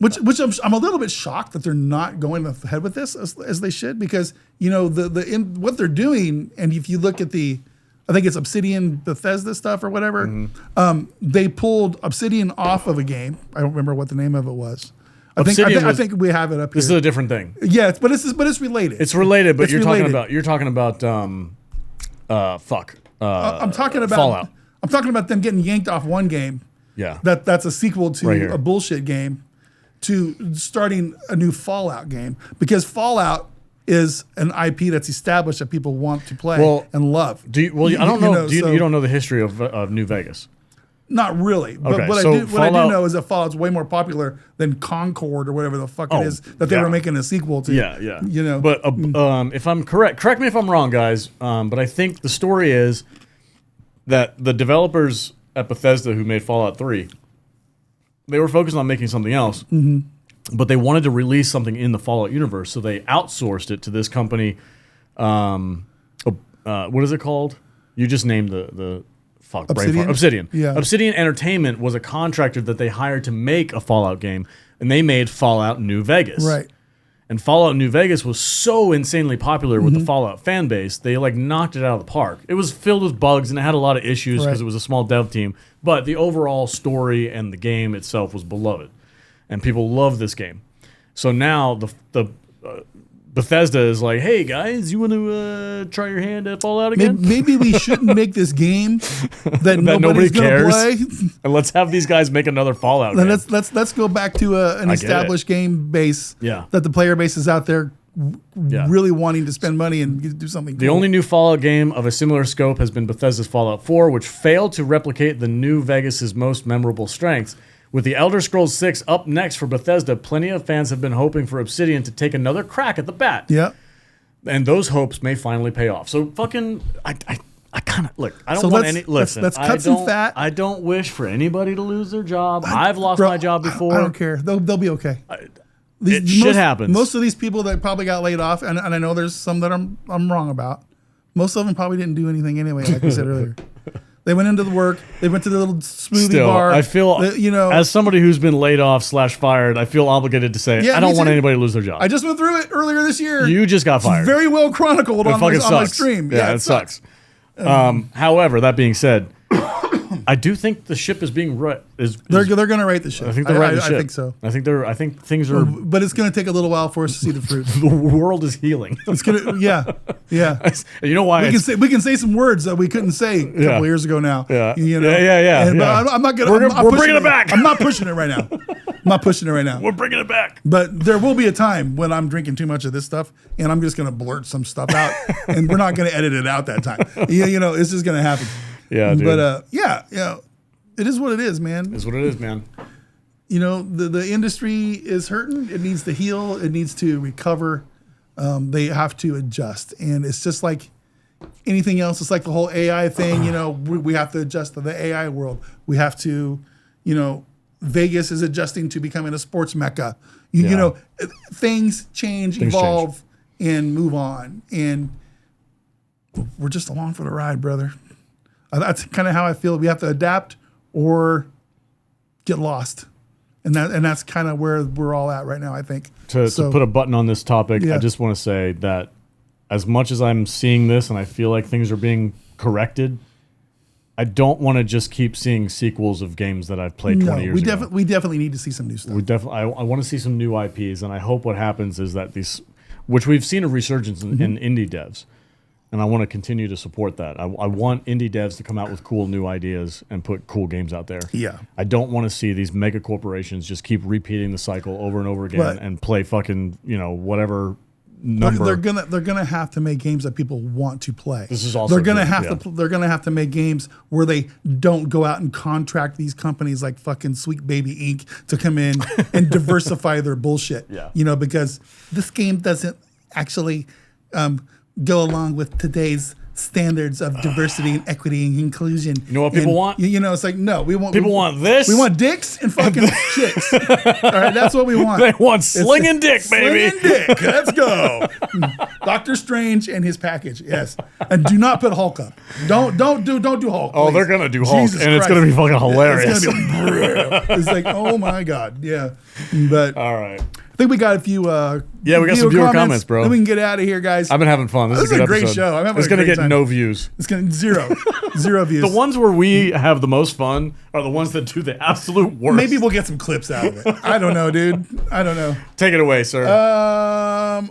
Which I'm a little bit shocked that they're not going ahead with this as they should, because what they're doing, and if you look at I think it's Obsidian Bethesda stuff or whatever. They pulled Obsidian off of a game. I don't remember what the name of it was. I think we have it up here. This is a different thing. Yeah, but it's related. It's related, but you're talking about I'm talking about Fallout. I'm talking about them getting yanked off one game. Yeah. That's a sequel to a bullshit game to starting a new Fallout game, because Fallout is an IP that's established that people want to play and love. I don't know. You don't know the history of New Vegas. Not really. But Okay, what so I do know is that Fallout's way more popular than Concord or whatever the fuck it is that they were making a sequel to. Yeah. You know. But if I'm correct me if I'm wrong, guys, but I think the story is that the developers at Bethesda who made Fallout 3, they were focused on making something else, but they wanted to release something in the Fallout universe, so they outsourced it to this company. What is it called? You just named the Obsidian. Yeah. Obsidian Entertainment was a contractor that they hired to make a Fallout game, and they made Fallout New Vegas. Right. And Fallout New Vegas was so insanely popular with the Fallout fan base, they like knocked it out of the park. It was filled with bugs and it had a lot of issues because it was a small dev team, but the overall story and the game itself was beloved, and people love this game. So now the Bethesda is like, hey guys, you want to try your hand at Fallout again? Maybe we shouldn't make this game that nobody cares. Play. And let's have these guys make another Fallout game. Let's go back to an established game base that the player base is out there really wanting to spend money and do something cool. The only new Fallout game of a similar scope has been Bethesda's Fallout 4, which failed to replicate the New Vegas' most memorable strengths. With The Elder Scrolls 6 up next for Bethesda, plenty of fans have been hoping for Obsidian to take another crack at the bat. Yeah. And those hopes may finally pay off. So fucking, I kind of, look, I don't want any, listen. Let's cut some fat. I don't wish for anybody to lose their job. I've lost my job before. I don't care. They'll be okay. It shit happens. Most of these people that probably got laid off, and I know there's some that I'm wrong about, most of them probably didn't do anything anyway, like we said earlier. They went into the work. They went to the little smoothie bar. I feel, as somebody who's been laid off / fired, I feel obligated to say, I don't want anybody to lose their job. I just went through it earlier this year. You just got fired. It's very well chronicled on my stream. Yeah, it sucks. However, that being said, I do think the ship is being right. They're going to right the ship. I think they're right the ship. I think so. I think things are. But it's going to take a little while for us to see the fruit. The world is healing. It's gonna, yeah. You know why? We can say some words that we couldn't say a couple of years ago now. Yeah. Yeah. But I'm not gonna. We're bringing it back. I'm not pushing it right now. We're bringing it back. But there will be a time when I'm drinking too much of this stuff, and I'm just going to blurt some stuff out, and we're not going to edit it out that time. It's just going to happen. Yeah, dude. But it is what it is, man. It's what it is, man. The industry is hurting. It needs to heal. It needs to recover. They have to adjust, and it's just like anything else. It's like the whole AI thing. We have to adjust to the AI world. We have to, Vegas is adjusting to becoming a sports mecca. Things change, evolve, and move on, and we're just along for the ride, brother. That's kind of how I feel. We have to adapt or get lost. And that's kind of where we're all at right now, I think. To put a button on this topic, I just want to say that as much as I'm seeing this and I feel like things are being corrected, I don't want to just keep seeing sequels of games that I've played 20 years ago. We definitely need to see some new stuff. I want to see some new IPs, and I hope what happens is that these, which we've seen a resurgence in indie devs, and I want to continue to support that. I want indie devs to come out with cool new ideas and put cool games out there. Yeah. I don't want to see these mega corporations just keep repeating the cycle over and over again and play fucking, whatever number. They're gonna have to make games that people want to play. This is also they're gonna have to make games where they don't go out and contract these companies like fucking Sweet Baby Inc. to come in and diversify their bullshit. Yeah. Because this game doesn't actually go along with today's standards of diversity and equity and inclusion. You know what people want? It's like, no, we want this. We want dicks and fucking chicks. All right, that's what we want. They want slinging dick, baby. Slinging dick. Let's go. Doctor Strange and his package. Yes, and do not put Hulk up. Don't do Hulk. Oh, please. They're gonna do Hulk, Jesus and it's Christ. gonna be fucking hilarious. It's gonna be. It's like, oh my god, yeah. But all right. I think we got a few. We got some viewer comments, bro. Then we can get out of here, guys. I've been having fun. This is a great episode. show. It's going to get no views. It's going to zero views. The ones where we have the most fun are the ones that do the absolute worst. Maybe we'll get some clips out of it. I don't know, dude. I don't know. Take it away, sir.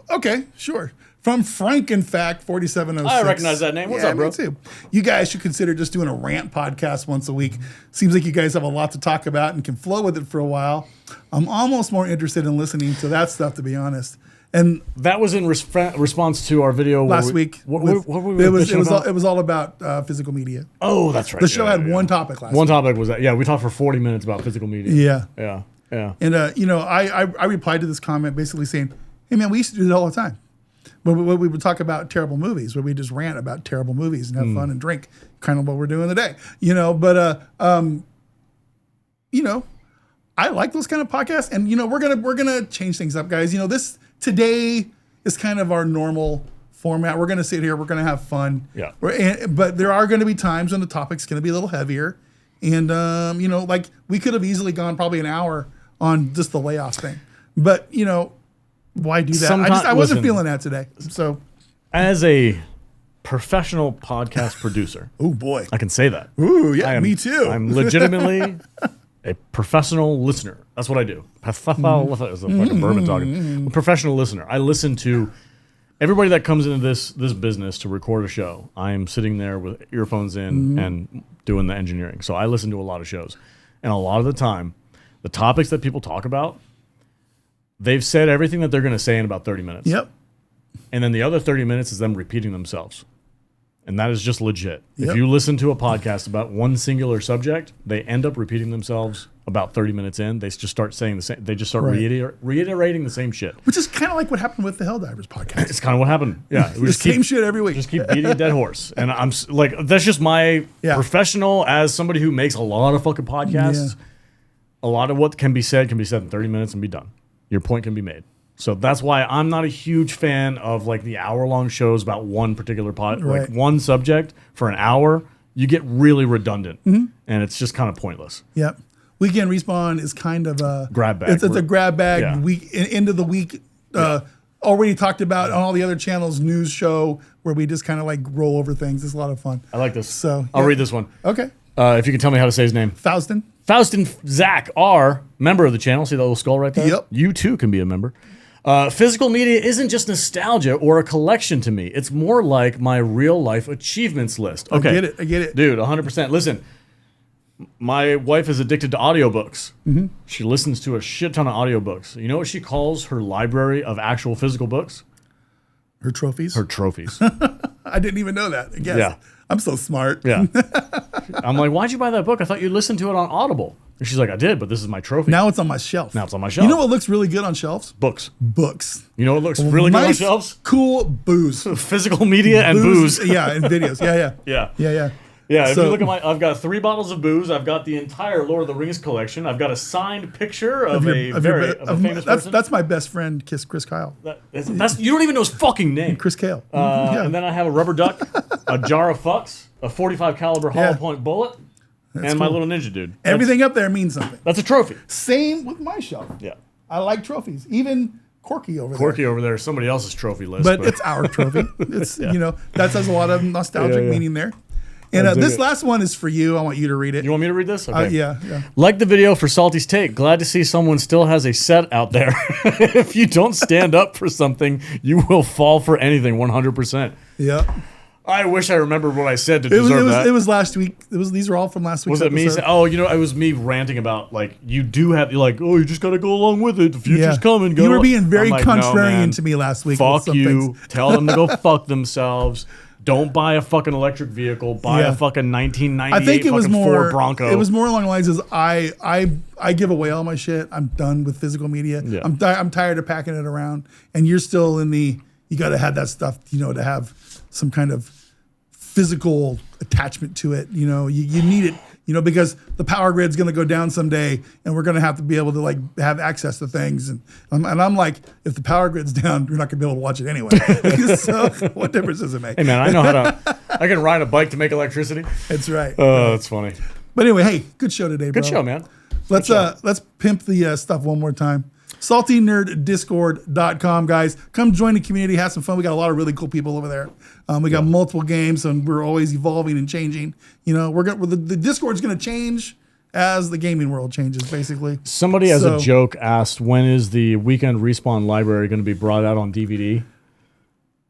Okay, sure. From Frank, in fact, 4706. I recognize that name. What's up, bro? Me too. You guys should consider just doing a rant podcast once a week. Seems like you guys have a lot to talk about and can flow with it for a while. I'm almost more interested in listening to that stuff, to be honest. And that was in response to our video last week. What were we it was all about physical media. Oh, that's right. The show had one topic last week. One topic was that. Yeah, we talked for 40 minutes about physical media. Yeah. And I replied to this comment basically saying, "Hey man, we used to do that all the time. But we would talk about terrible movies, where we just rant about terrible movies and have fun and drink, kind of what we're doing today, But I like those kind of podcasts, and we're gonna change things up, guys. This today is kind of our normal format. We're gonna sit here, we're gonna have fun. Yeah. But there are gonna be times when the topic's gonna be a little heavier, and like we could have easily gone probably an hour on just the layoff thing, but why do that? I wasn't feeling that today. So, as a professional podcast producer, oh boy, I can say that. Ooh, yeah, me too. I'm legitimately a professional listener. That's what I do. It's a fucking bourbon talking. I'm a professional listener. I listen to everybody that comes into this business to record a show. I am sitting there with earphones in and doing the engineering. So I listen to a lot of shows, and a lot of the time, the topics that people talk about, they've said everything that they're going to say in about 30 minutes. Yep. And then the other 30 minutes is them repeating themselves. And that is just legit. Yep. If you listen to a podcast about one singular subject, they end up repeating themselves about 30 minutes in. They just start saying the same. They just start reiterating the same shit. Which is kind of like what happened with the Helldivers podcast. It's kind of what happened. Yeah. We just same shit every week. Just keep beating a dead horse. And I'm like, that's just my professional, as somebody who makes a lot of fucking podcasts. Yeah. A lot of what can be said in 30 minutes and be done. Your point can be made. So that's why I'm not a huge fan of like the hour-long shows about one particular like one subject for an hour. You get really redundant, and it's just kind of pointless. Yep. Weekend Respawn is kind of a grab bag. It's a grab bag. Week end of the week. Already talked about on all the other channels news show where we just kind of like roll over things. It's a lot of fun. I like this. So I'll read this one. Okay. If you can tell me how to say his name. Faustin Zach R, member of the channel. See that little skull right there? Yep. You too can be a member. Physical media isn't just nostalgia or a collection to me. It's more like my real life achievements list. Okay. I get it. Dude, 100%. Listen, my wife is addicted to audiobooks. She listens to a shit ton of audiobooks. You know what she calls her library of actual physical books? Her trophies? Her trophies. I didn't even know that. I guess. Yeah. I'm so smart. Yeah. I'm like, why'd you buy that book? I thought you listened to it on Audible. And she's like, I did, but this is my trophy. Now it's on my shelf. You know what looks really good on shelves? Books. You know what looks really good on shelves? Cool booze. Physical media and booze. Yeah, and videos. Yeah, if you look at I've got 3 bottles of booze. I've got the entire Lord of the Rings collection. I've got a signed picture of a famous person. That's my best friend, Chris Kyle. You don't even know his fucking name. Chris Kale. And then I have a rubber duck, a jar of fucks, a 45 caliber hollow point bullet, and my little ninja dude. Everything up there means something. That's a trophy. Same with my shelf. Yeah. I like trophies. Even Corky over there is somebody else's trophy list. But it's our trophy. It's that has a lot of nostalgic meaning there. And this last one is for you. I want you to read it. You want me to read this? Okay. Yeah. Like the video for Salty's Take. Glad to see someone still has a set out there. If you don't stand up for something, you will fall for anything 100%. Yeah. I wish I remembered what I said to deserve that. It was last week. These are all from last week's episode. Was it me? Oh, it was me ranting about, like, you just got to go along with it. The future's coming. You were being very contrarian to me last week. Fuck you. Tell them to go fuck themselves. Don't buy a fucking electric vehicle. Buy a fucking 1998 I think it was more, Ford Bronco. It was more along the lines as I give away all my shit. I'm done with physical media. Yeah. I'm tired of packing it around. And you're still in you got to have that stuff, to have some kind of physical attachment to it. You need it, because the power grid's going to go down someday, and we're going to have to be able to like have access to things. And I'm like, if the power grid's down, you're not going to be able to watch it anyway. So what difference does it make? Hey man, I can ride a bike to make electricity. That's right. Oh, that's funny. But anyway, hey, good show today, bro. Good show, man. Let's pimp the stuff one more time. SaltyNerdDiscord.com, guys. Come join the community, have some fun. We got a lot of really cool people over there. We got multiple games, and we're always evolving and changing. The Discord's going to change as the gaming world changes, basically. Somebody, as a joke, asked, when is the Weekend Respawn library going to be brought out on DVD?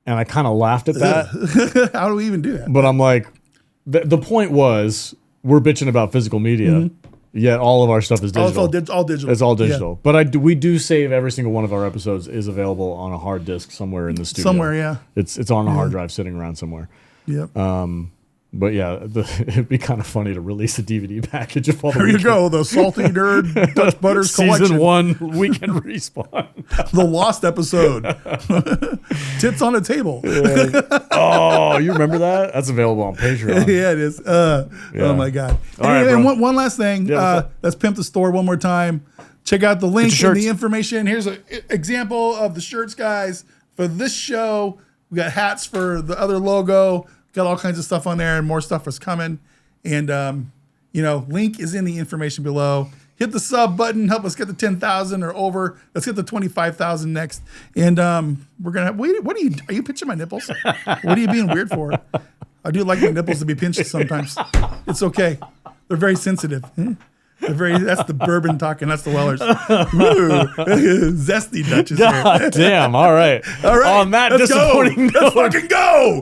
And I kind of laughed at that. How do we even do that? But I'm like, the point was, we're bitching about physical media. Yet all of our stuff is digital. All digital. It's all digital. Yeah. But we do save every single one of our episodes is available on a hard disk somewhere in the studio. Somewhere, yeah. It's on a hard drive sitting around somewhere. Yep. But yeah, it'd be kind of funny to release a DVD package of all the. There you go, the Salty Nerd DutchButters collection. Season 1 Weekend Respawn. The lost episode. Tits on a table. Oh, you remember that? That's available on Patreon. Yeah, it is. Oh my God. And one last thing. Let's pimp the store one more time. Check out the link in the information. Here's an example of the shirts, guys. For this show, we got hats for the other logo. Got all kinds of stuff on there, and more stuff is coming. And, link is in the information below. Hit the sub button. Help us get to 10,000 or over. Let's get to 25,000 next. And we're going to have, wait, are you pinching my nipples? What are you being weird for? I do like my nipples to be pinched sometimes. It's okay. They're very sensitive. That's the bourbon talking. That's the Wellers. Zesty Dutch is here. Damn. All right. On that disappointing note. Let's fucking go.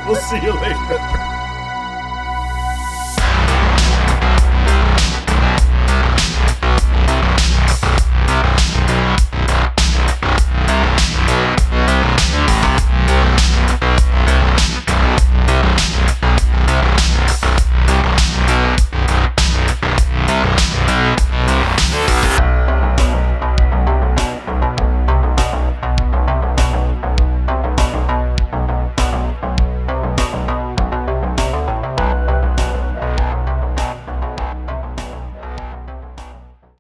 We'll see you later.